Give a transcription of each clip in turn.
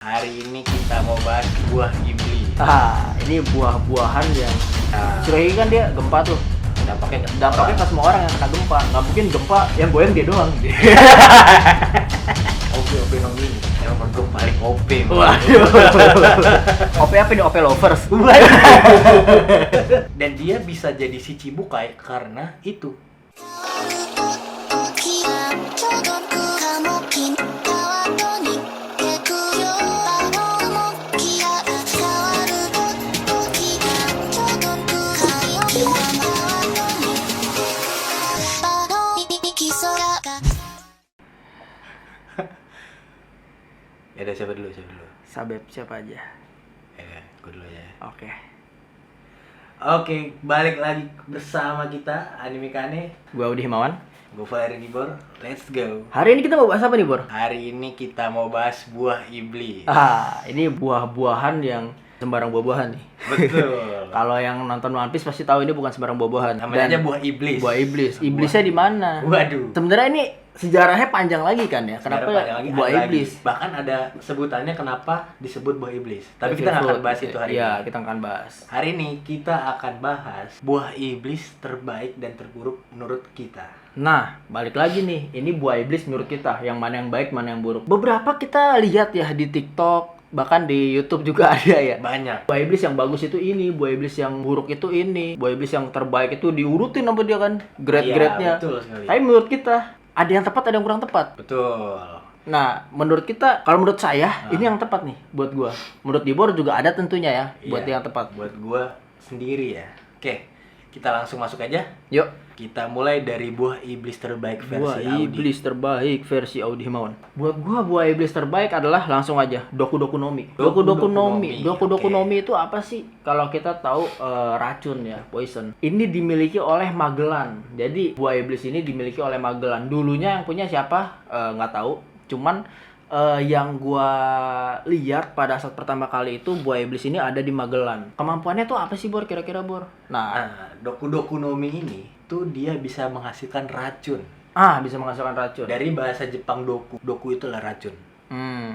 Hari ini kita mau bahas buah iblis. Ini buah-buahan yang Shirohige kan dia gempa tuh. Dampaknya ke semua orang yang kena gempa. Nggak mungkin gempa yang goyang dia doang. OP nong ini. Yang menurut paling OP. Waduh. OP apa nih? OP lovers. Dan dia bisa jadi si Cibukai karena itu. Ya udah siapa dulu? Sabep siapa aja? Gue dulu ya. Oke. Balik lagi bersama kita Anime Kane. Gua Udi Himawan. Gue Valery Nibor. Let's go. Hari ini kita mau bahas apa nih, Bor? Hari ini kita mau bahas buah iblis. Ini buah-buahan yang sembarang buah-buahan nih. Betul. Kalau yang nonton One Piece pasti tahu ini bukan sembarang buah-buahan. Namanya aja buah iblis. Buah iblis. Iblisnya di mana? Waduh. Sebenarnya ini sejarahnya panjang lagi kan ya. Kenapa buah iblis? Bahkan ada sebutannya kenapa disebut buah iblis. Tapi kita nggak akan bahas itu hari ini. Iya, kita akan bahas. Hari ini kita akan bahas buah iblis terbaik dan terburuk menurut kita. Nah, balik lagi nih. Ini buah iblis menurut kita. Yang mana yang baik, mana yang buruk. Beberapa kita lihat ya di TikTok, bahkan di YouTube juga ada ya. Banyak. Buah iblis yang bagus itu ini, buah iblis yang buruk itu ini, buah iblis yang terbaik itu diurutin sama dia kan, grade-grade-nya. Iya, betul sekali. Tapi menurut kita ada yang tepat, ada yang kurang tepat. Betul. Nah, menurut kita, kalau menurut saya ini yang tepat nih buat gua. Menurut Dibor juga ada tentunya ya buat Iya, yang tepat. Buat gua sendiri ya. Oke, kita langsung masuk aja. Yuk. Kita mulai dari buah iblis terbaik versi Buah Audi. iblis terbaik versi Audi Himawan. Buat gua buah iblis terbaik adalah langsung aja Doku Doku Nomi. Doku Doku Doku Doku Nomi. Nomi, Doku Doku oke. Nomi itu apa sih? Kalau kita tahu racun ya, poison. Ini dimiliki oleh Magellan. Jadi buah iblis ini dimiliki oleh Magellan. Dulunya yang punya siapa? Nggak tahu. Cuman yang gua lihat pada saat pertama kali itu buah iblis ini ada di Magellan. Kemampuannya tuh apa sih, Bor? Kira-kira, Bor? Nah, Doku Doku Nomi ini tuh dia bisa menghasilkan racun. Bisa menghasilkan racun. Dari bahasa Jepang doku. Doku itulah racun.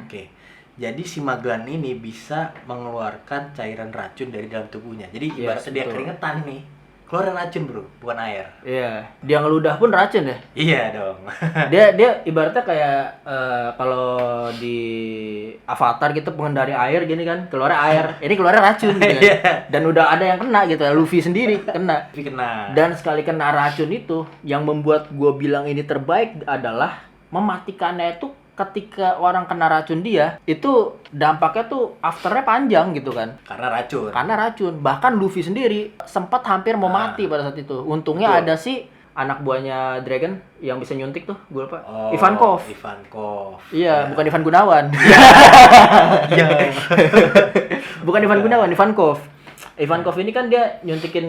Oke. Jadi si Magellan ini bisa mengeluarkan cairan racun dari dalam tubuhnya. Jadi ibaratnya dia betul. keringetan nih. Keluarin racun, Bro, bukan air. Iya, dia ngeludah pun racun ya. Iya dong. Dia ibaratnya kayak kalau di Avatar gitu pengendali air gini kan, keluarnya air. Ini keluarnya racun gitu kan. Iya. Dan udah ada yang kena gitu, Luffy sendiri kena. Tapi kena. Dan sekali kena racun itu, yang membuat gue bilang ini terbaik adalah mematikannya itu ketika orang kena racun dia, itu dampaknya tuh afternya panjang gitu kan. Karena racun. Karena racun. Bahkan Luffy sendiri sempat hampir mau mati pada saat itu. Untungnya Betul. ada si anak buahnya Dragon yang bisa nyuntik tuh, gue lupa. Oh, Ivankov. Ivankov. Iya, bukan Ivan Gunawan. Iya. Bukan Ivan Gunawan, Ivankov. Ivankov ini kan dia nyuntikin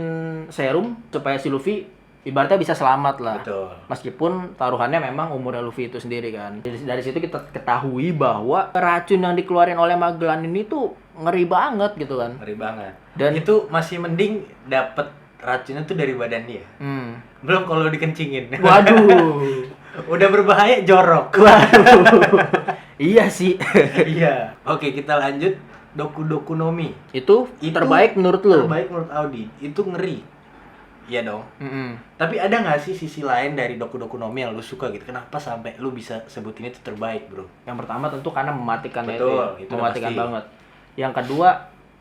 serum supaya si Luffy ibaratnya bisa selamat lah. Betul. Meskipun taruhannya memang umurnya Luffy itu sendiri kan. Dari situ kita ketahui bahwa racun yang dikeluarin oleh Magellan ini tuh ngeri banget gitu kan. Ngeri banget. Dan itu masih mending dapet racunnya tuh dari badan dia. Belum kalau dikencingin. Waduh. Udah berbahaya jorok. Waduh. Iya sih. Iya. Oke, kita lanjut. Doku Doku Nomi. Itu terbaik menurut lu? Terbaik menurut Audi. Itu ngeri. Iya dong. Tapi ada nggak sih sisi lain dari Doku Doku Nomi yang lu suka gitu? Kenapa sampai lu bisa sebut ini tuh terbaik, Bro? Yang pertama tentu karena mematikan Betul, itu itu udah mematikan pasti. banget. Yang kedua,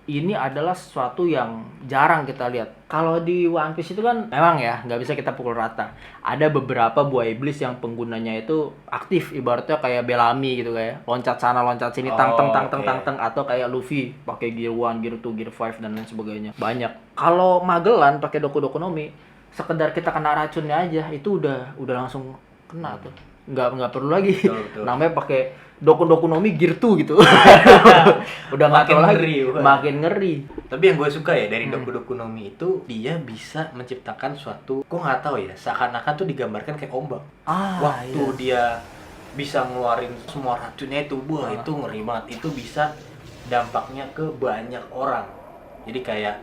ini adalah sesuatu yang jarang kita lihat. Kalau di One Piece itu kan memang ya nggak bisa kita pukul rata. Ada beberapa buah iblis yang penggunanya itu aktif, ibaratnya kayak Bellamy gitu kayak loncat sana loncat sini tang teng atau kayak Luffy pakai gear 1, gear 2, gear 5 dan lain sebagainya. Banyak. Kalau Magellan pakai Doku Doku Nomi, sekedar kita kena racunnya aja itu udah langsung kena tuh. Nggak perlu lagi. Betul. Namanya pakai Doku Doku Nomi Gear 2 gitu. Udah nggak tahu lagi. Makin ngeri. Tapi yang gue suka ya dari Doku Doku Nomi itu dia bisa menciptakan suatu, gue nggak tahu ya, seakan-akan tuh digambarkan kayak ombak. Waktu dia bisa ngeluarin semua racunnya itu, itu ngeri banget. Itu bisa dampaknya ke banyak orang. Jadi kayak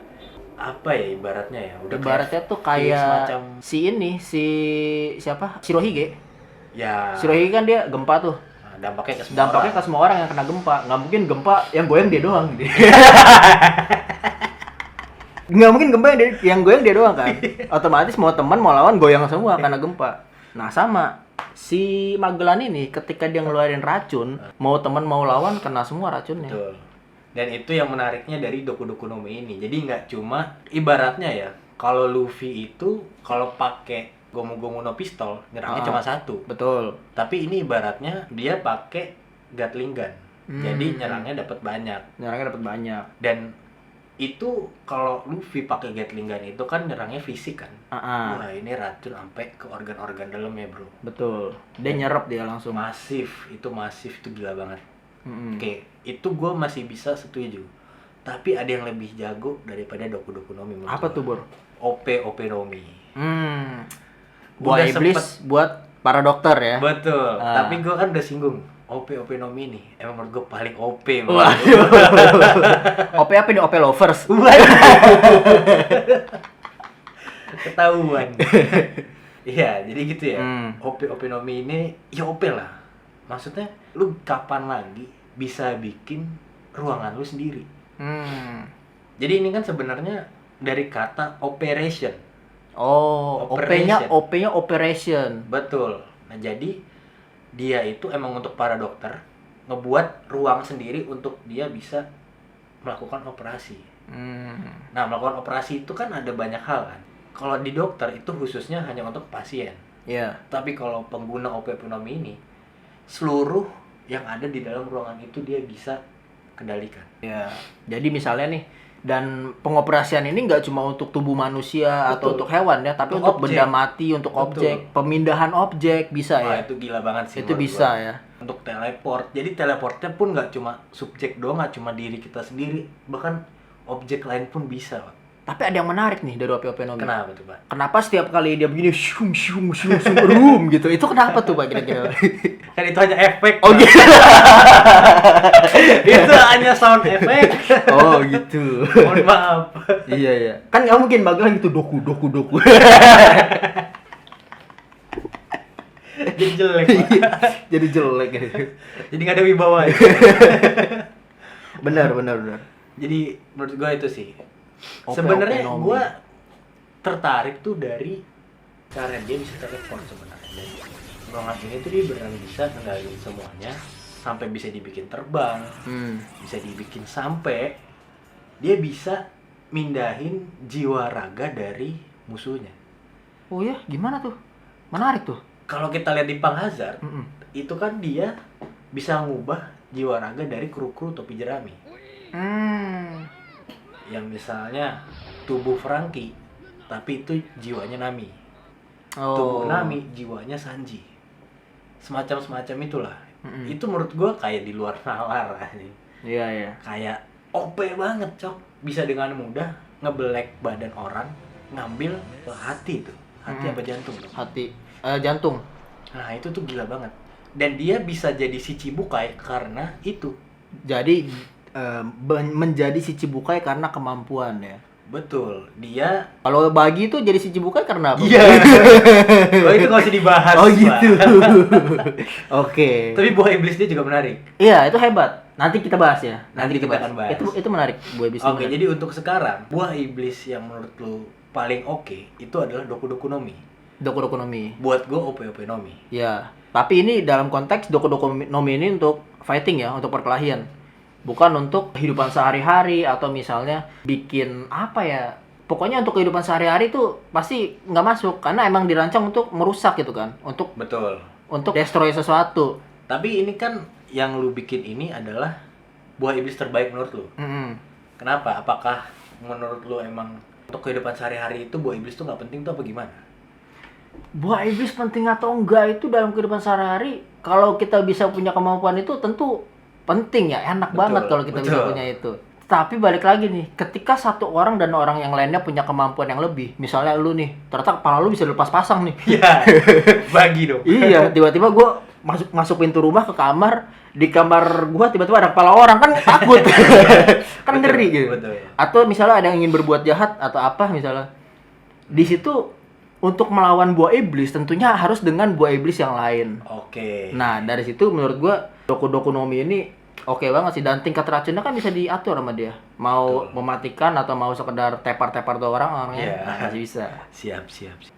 apa ya ibaratnya ya? Udah Ibaratnya tuh kayak semacam si siapa? Shirohige. ya. Shirohige kan dia gempa tuh. dampaknya ke semua Dampaknya orang. ke semua orang yang kena gempa. Nggak mungkin gempa yang goyang dia doang. Nggak mungkin gempa yang goyang dia doang kan. Otomatis mau teman mau lawan goyang semua karena gempa. Nah sama si Magellan ini ketika dia ngeluarin racun, mau teman mau lawan kena semua racunnya. Betul. Dan itu yang menariknya dari Doku no Mi ini. Jadi nggak cuma ibaratnya ya, kalau Luffy itu kalau pakai Gomu no pistol nyerangnya cuma satu. Betul. Tapi ini ibaratnya dia pakai Gatling gun. Jadi nyerangnya dapat banyak. Nyerangnya dapat banyak. Dan itu kalau Luffy pakai Gatling gun itu kan nyerangnya fisik kan. Wah, ini racun sampai ke organ-organ dalamnya, Bro. Betul. Dia nyerap dia langsung. Masif, itu gila banget. Oke, itu gue masih bisa setuju. Tapi ada yang lebih jago daripada Doku no Mi. Apa tuh, Bor? OP no Mi. Buah iblis buat para dokter ya. Betul. Tapi gue kan udah singgung. OP no Mi nih, emang menurut gue paling OP. Waduh. OP apa nih? OP lovers. Ketahuan. Iya, jadi gitu ya. OP no Mi ini ya OP lah. Maksudnya lu kapan lagi bisa bikin ruangan lu sendiri? Jadi ini kan sebenarnya dari kata operation. Oh, OP-nya operation. Betul. Nah, jadi dia itu emang untuk para dokter ngebuat ruang sendiri untuk dia bisa melakukan operasi. Nah, melakukan operasi itu kan ada banyak hal kan. Kalau di dokter itu khususnya hanya untuk pasien. Iya. Tapi kalau pengguna OP no Mi ini, seluruh yang ada di dalam ruangan itu dia bisa kendalikan. Ya. Jadi misalnya nih, dan pengoperasian ini nggak cuma untuk tubuh manusia atau untuk hewan ya, tapi untuk benda mati, untuk objek, pemindahan objek bisa ya. Wah, itu gila banget sih. Itu bisa ya. Untuk teleport. Jadi teleportnya pun nggak cuma subjek doang, nggak cuma diri kita sendiri, bahkan objek lain pun bisa, Pak. Tapi ada yang menarik nih dari OP no Mi. Kenapa tuh, Pak? Kenapa setiap kali dia begini shung room gitu? Itu kenapa tuh, Pak, kira-kira? Kan itu hanya efek. Oh gitu. Itu hanya sound effect. Oh gitu. Mohon maaf. Iya. Kan nggak mungkin Magellan gitu doku. Jadi jelek, Pak. Jadi jelek. Jadi nggak ada wibawa. Benar. Jadi menurut gue itu sih. OP Sebenarnya no Mi. gue tertarik tuh dari cara dia bisa teleport sebenarnya. Dari ruangan ini tuh dia beneran bisa ngendaliin semuanya sampai bisa dibikin terbang, bisa dibikin sampai dia bisa mindahin jiwa raga dari musuhnya. Oh ya, gimana tuh? Menarik tuh. Kalau kita lihat di Pang Hazard, itu kan dia bisa ngubah jiwa raga dari kru-kru topi jerami. Yang misalnya tubuh Franky, tapi itu jiwanya Nami. Tubuh Nami, jiwanya Sanji. Semacam itulah. Itu menurut gua kayak di luar nalar nih. Iya. Kayak OP banget, Cok. Bisa dengan mudah ngebelek badan orang, ngambil hati tuh. Hati apa jantung tuh? Hati. Jantung. Nah, itu tuh gila banget. Dan dia bisa jadi si Chibukai karena itu. Jadi menjadi si Chibukai karena kemampuan ya. Betul. Dia Kalau Bagi itu jadi si Chibukai karena apa? iya. Oh, itu nggak usah dibahas. Oh gitu. Pak. Oke. Tapi buah iblis dia juga menarik. Iya, itu hebat. Nanti kita bahas ya. Nanti kita akan bahas. Itu menarik buah iblis. Oke, jadi untuk sekarang buah iblis yang menurut lu paling oke itu adalah Doku no Mi. Doku no Mi. Buat gue OP no Mi. Ya. Tapi ini dalam konteks Doku no Mi ini untuk fighting ya, untuk perkelahian. Bukan untuk kehidupan sehari-hari atau misalnya bikin apa ya. Pokoknya untuk kehidupan sehari-hari itu pasti nggak masuk karena emang dirancang untuk merusak gitu kan, untuk Betul. untuk destroy sesuatu. Tapi ini kan yang lu bikin ini adalah buah iblis terbaik menurut lu. Kenapa? Apakah menurut lu emang untuk kehidupan sehari-hari itu buah iblis tuh nggak penting tuh apa gimana? Buah iblis penting atau enggak itu dalam kehidupan sehari-hari, kalau kita bisa punya kemampuan itu tentu penting ya, enak banget kalau kita bisa punya itu. Tapi balik lagi nih, ketika satu orang dan orang yang lainnya punya kemampuan yang lebih, misalnya lu nih, ternyata kepala lu bisa dilepas pasang nih. Iya, bagi dong. Iya, tiba-tiba gue masuk pintu rumah ke kamar, di kamar gue tiba-tiba ada kepala orang, kan takut. Kan ngeri gitu. Betul. Atau misalnya ada yang ingin berbuat jahat atau apa misalnya. Di situ untuk melawan buah iblis tentunya harus dengan buah iblis yang lain. Oke. Nah, dari situ menurut gue Doku-doku Nomi ini oke banget sih, dan tingkat racunnya kan bisa diatur sama dia. Mau Betul. mematikan atau mau sekedar tepar-tepar tuh orang Iya. masih bisa. Siap.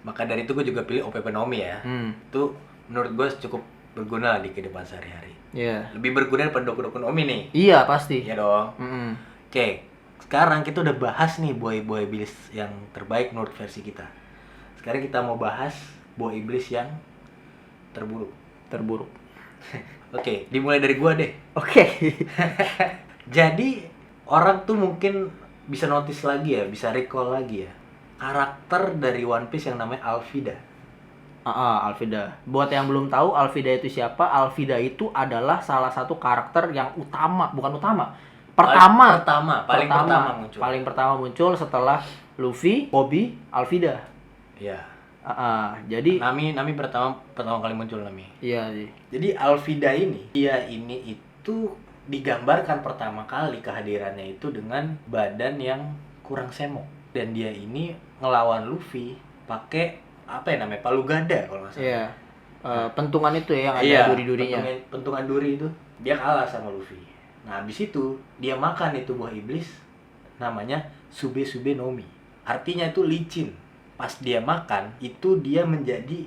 Maka dari itu gue juga pilih OPP Nomi ya. Itu menurut gue cukup berguna di kehidupan sehari-hari. Iya. Lebih berguna daripada doku-doku Nomi nih. Iya pasti. Iya dong. Mm-mm. Oke, sekarang kita udah bahas nih buah iblis yang terbaik menurut versi kita. Sekarang kita mau bahas buah iblis yang terburuk. Terburuk. Oke, dimulai dari gua deh. Oke. Jadi orang tuh mungkin bisa notice lagi ya, bisa recall lagi ya, karakter dari One Piece yang namanya Alvida. Alvida. Buat yang belum tahu Alvida itu siapa? Alvida itu adalah salah satu karakter yang utama, bukan utama. Paling pertama muncul setelah Luffy, Bobby, Alvida. Iya. Jadi Nami pertama kali muncul Nami. iya sih. Jadi Alvida ini itu digambarkan pertama kali kehadirannya itu dengan badan yang kurang semok, dan dia ini ngelawan Luffy pakai apa ya namanya, palu gada kalau nggak salah. Iya. Pentungan itu ya yang ada Iya, duri-durinya. pentungan duri itu dia kalah sama Luffy. Nah habis itu dia makan itu buah iblis namanya Sube Nomi, artinya itu licin. Pas dia makan itu dia menjadi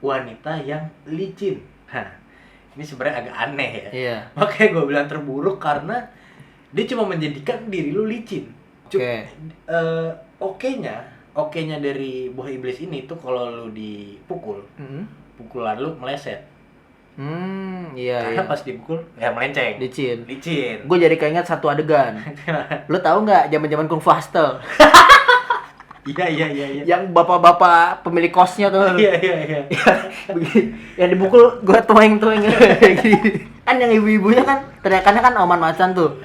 wanita yang licin. Ini sebenarnya agak aneh ya. Iya. Makanya gue bilang terburuk karena dia cuma menjadikan diri lu licin. Oke. Okenya dari buah iblis ini tuh kalau lu dipukul, pukulan lu meleset. Iya. Karena pas dipukul ya melenceng. Licin. Licin. Gue jadi keinget satu adegan. Lo tahu nggak zaman Kung Fu Hustle? Iya. Yang bapak-bapak pemilik kosnya tuh. Iya. Yang dipukul gue tueng kan yang ibu-ibunya kan teriakannya kan Oman Macan tuh.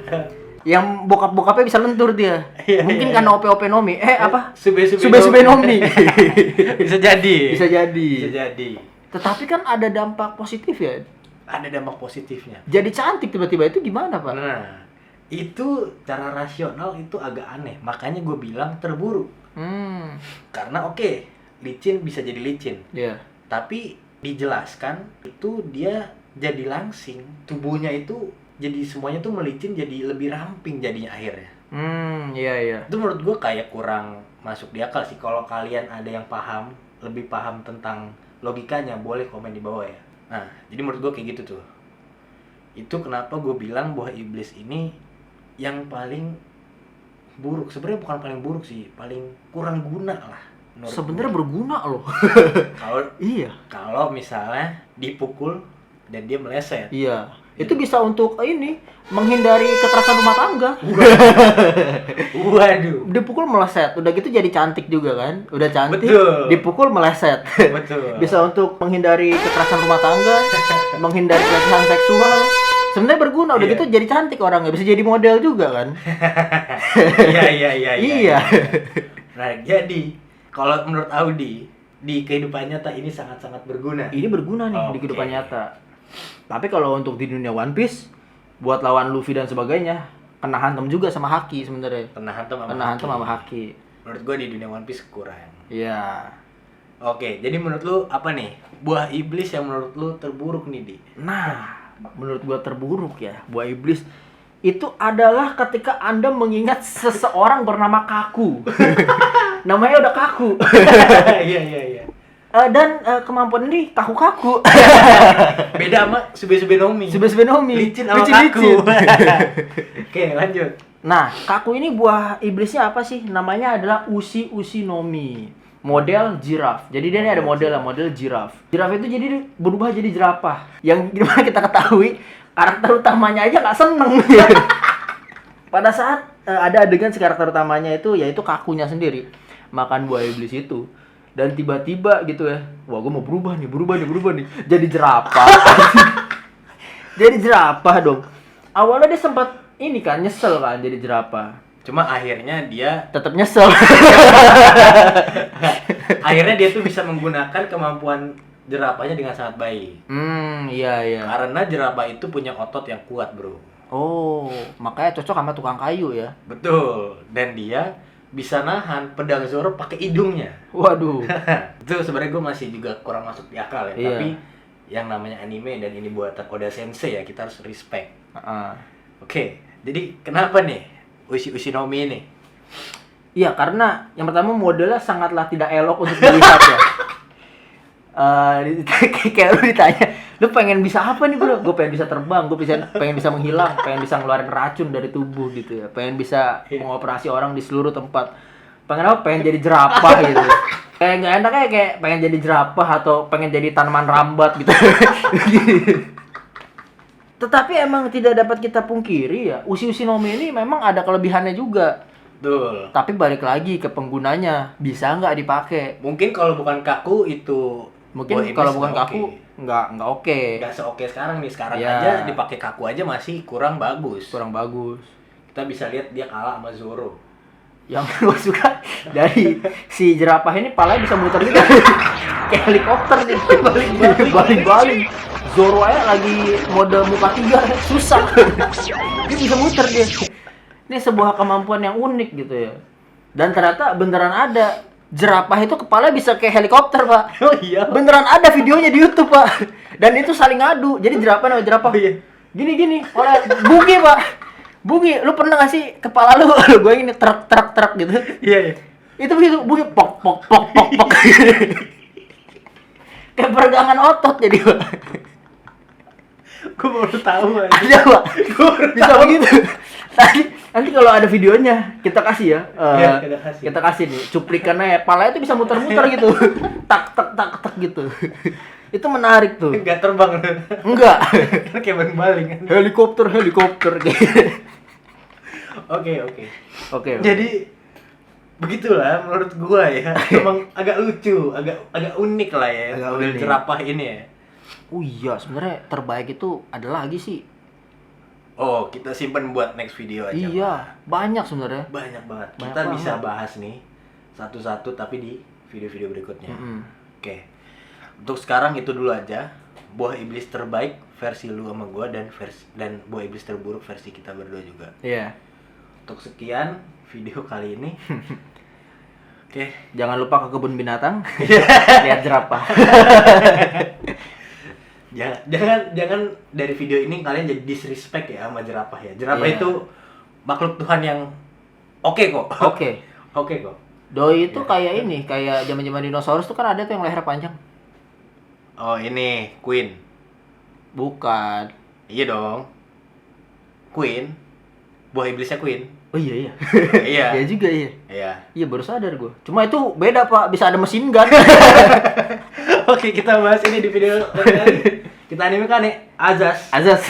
Yang bokap-bokapnya bisa lentur dia. Iya, Mungkin iya. karena OP Nomi. Apa? Sube Nomi. Bisa jadi. Bisa jadi. Tetapi kan ada dampak positif ya. Ada dampak positifnya. Jadi cantik tiba-tiba itu gimana, Pak? Nah, itu cara rasional itu agak aneh. Makanya gue bilang terburuk. Karena oke, licin bisa jadi licin. Iya. Tapi dijelaskan itu dia jadi langsing. Tubuhnya itu jadi semuanya tuh melicin, jadi lebih ramping jadinya akhirnya. Iya. Itu menurut gue kayak kurang masuk di akal sih. Kalau kalian ada yang lebih paham tentang logikanya, boleh komen di bawah ya. Nah, jadi menurut gue kayak gitu tuh. Itu kenapa gue bilang buah iblis ini yang paling buruk. Sebenarnya bukan paling buruk sih, paling kurang guna lah. Sebenarnya berguna loh. Kalau Iya. kalau misalnya dipukul dan dia meleset. Iya. Itu bisa untuk ini menghindari kekerasan rumah tangga. Waduh. Dipukul meleset, udah gitu jadi cantik juga kan? Udah cantik, Betul. dipukul meleset. Betul. Bisa untuk menghindari kekerasan rumah tangga, menghindari pelecehan seksual. Sebenarnya berguna, udah Iya. gitu jadi cantik orangnya, bisa jadi model juga kan? Iya. Iya. Nah, jadi kalau menurut Audi di kehidupan nyata ini sangat-sangat berguna. Ini berguna nih di Oke. kehidupan nyata. Tapi kalau untuk di dunia One Piece, buat lawan Luffy dan sebagainya, kena hantam juga sama Haki sebenarnya. Kena hantam Sama Haki. Menurut gue di dunia One Piece kurang. Iya. Oke, jadi menurut lu apa nih? Buah iblis yang menurut lu terburuk nih, Di? Nah, menurut gua terburuk ya, buah iblis itu adalah ketika Anda mengingat seseorang bernama Kaku. Namanya udah Kaku. Iya. Dan kemampuan ini kaku-kaku. Beda sama Sube Nomi. Sube Nomi. Licin sama kaku. Oke, lanjut. Nah, Kaku ini buah iblisnya apa sih? Namanya adalah Ushi Nomi. Model jiraf. Jadi dia ini ada model jiraf. Jiraf itu jadi berubah jadi jerapah. Yang gimana kita ketahui karakter utamanya aja nggak seneng. Pada saat ada adegan si karakter utamanya itu yaitu Kakunya sendiri makan buah iblis itu, dan tiba-tiba gitu ya, wah gue mau berubah nih, jadi jerapah. Jadi jerapah dong. Awalnya dia sempat ini kan nyesel kan jadi jerapah. Cuma akhirnya dia Tetap nyesel. akhirnya dia tuh bisa menggunakan kemampuan jerapahnya dengan sangat baik. Iya. Karena jerapah itu punya otot yang kuat, bro. Oh, makanya cocok sama tukang kayu ya. Betul. Dan dia bisa nahan pedang Zoro pakai hidungnya. Waduh. Itu sebenarnya gue masih juga kurang masuk di akal ya. Iya. Tapi yang namanya anime dan ini buatan Oda Sensei ya, kita harus respect. Oke, jadi kenapa nih Ushinomi ini? Iya, karena yang pertama modelnya sangatlah tidak elok untuk dilihat ya. Kayak lu ditanya, lu pengen bisa apa nih bro? Gue pengen bisa terbang, pengen bisa menghilang, pengen bisa ngeluarin racun dari tubuh gitu ya, pengen bisa mengoperasi orang di seluruh tempat. Pengen apa? Pengen jadi jerapah gitu. Kayak nggak enak kayak pengen jadi jerapah atau pengen jadi tanaman rambat gitu. Tetapi emang tidak dapat kita pungkiri ya, Ushinomi ini memang ada kelebihannya juga. Betul. Tapi balik lagi ke penggunanya, bisa nggak dipakai? Mungkin kalau bukan kaku itu Mungkin kalau bukan kaku nggak oke. Nggak seoke sekarang nih. Sekarang Ya. aja dipakai kaku aja masih kurang bagus. Kurang bagus. Kita bisa lihat dia kalah sama Zoro. Yang gue suka dari si jerapah ini palanya bisa muter gitu. Kayak helikopter nih, balik-balik. Zoro aja lagi mode muka 3 susah. Dia bisa muter dia. Ini sebuah kemampuan yang unik gitu ya. Dan ternyata beneran ada. Jerapah itu kepala bisa kayak helikopter, Pak. Oh iya. Beneran ada videonya di YouTube, Pak. Dan itu saling ngadu. Jadi jerapah sama jerapah. Oh, iya. Gini. Oleh Bugi, Pak. Bugi, lu pernah gak sih kepala lu gue ini truk gitu? Iya. Itu begitu, Bugi pok. Kayak peregangan otot jadi, Pak. Gue baru tahu aja. Ada, Pak. Bisa begitu. Nanti kalau ada videonya kita kasih ya. Iya, kita Kita kasih nih cuplikannya, palanya itu bisa muter-muter gitu. tak gitu. Itu menarik tuh. Enggak terbang. Enggak. Kayak baling kan. Helikopter Oke. Oke. Jadi begitulah menurut gua ya. Emang agak lucu, agak unik lah ya Agak model unik. jerapah ini ya. Oh iya, sebenarnya terbaik itu ada lagi sih. Oh, kita simpen buat next video aja. Iya, banyak sebenarnya. Banyak banget. Banyak Kita banget. bisa bahas nih satu-satu tapi di video-video berikutnya. Mm-mm. Oke. Untuk sekarang itu dulu aja. Buah iblis terbaik versi lu sama gua dan buah iblis terburuk versi kita berdua juga. Iya. Untuk sekian video kali ini. Oke. Jangan lupa ke kebun binatang. Lihat jerapah. Jangan dari video ini kalian jadi disrespect ya sama jerapah ya. Jerapah Iya. itu makhluk Tuhan yang oke kok. Oke. Oke kok. Doi itu Iya. kayak zaman-zaman dinosaurus tuh kan ada tuh yang leher panjang. Oh, ini Queen. Bukan. Iya dong. Queen. Buah iblisnya Queen. Oh iya. Iya. Iya juga iya. Iya. Iya baru sadar gue. Cuma itu beda Pak, bisa ada mesin gun. Oke, kita bahas ini di video kali. Kita animekan nih Azaz. Azaz.